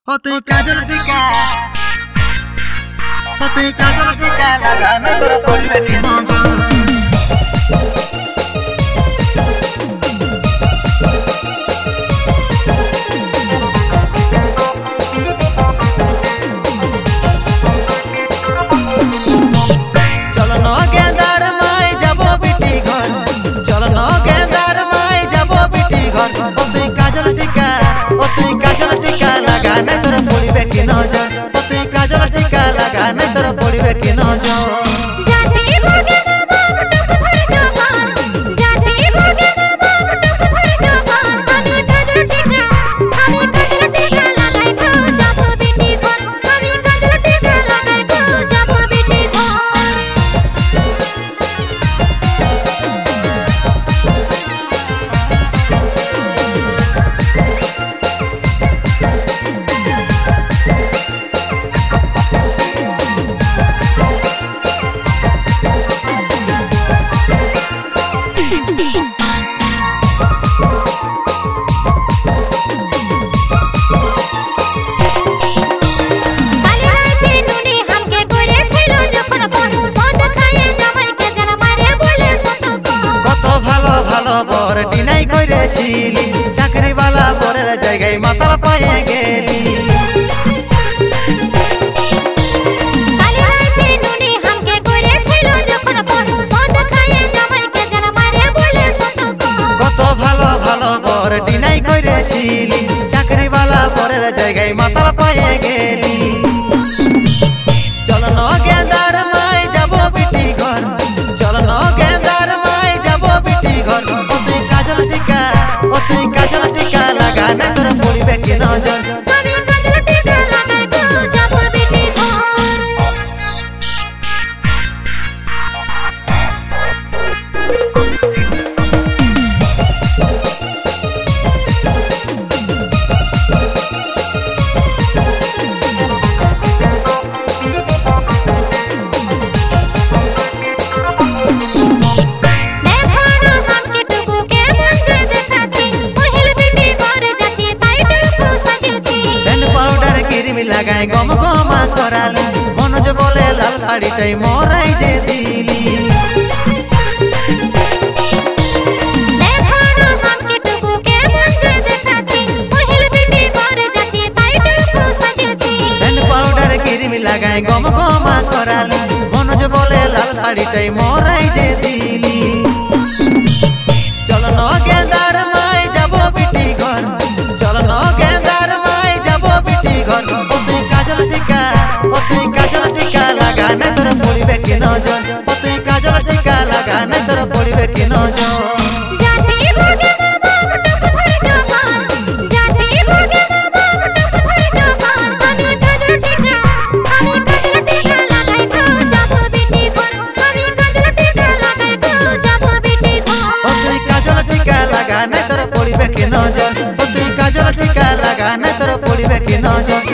होते काजल टीका लगाने तोरा पड़ी बैठी नजर तुई काजल टीका लगाने तोरा पड़िबे कि नजर चाकरी वाला बोरेर जगह माताल पाए गेली कत भालो भालो बर डिनाई करेছিলি चाकरी वाला बोरेर जगह माताल पाए गेली चल न गेंदार माय जाबो बिटी घर चल न गेंदार माय जाबो बिटी घर तुई काजल टीका लगाने तोरा पड़िबे कि नजर लगाए गम गमा कराली मनोज बोले लाल साड़ी टाई मोराई जे दिली सेंट पाउडर क्रीम लगाए गम गमा कराली मनोज बोले लाल साड़ी टाई मोराई जे दिली चल न गेंदार माय जाबो बिटी घर चल न गेंदार माय जाबो बिटी घर तुई काजल टीका लगाने तोरा पड़िबे कि नजर तुई काजल टीका लगाने तोरा पड़िबे कि नजर लगाने तोरा पड़िबे कि नजर तुई काजल टीका लगाने तोरा पड़िबे कि नजर।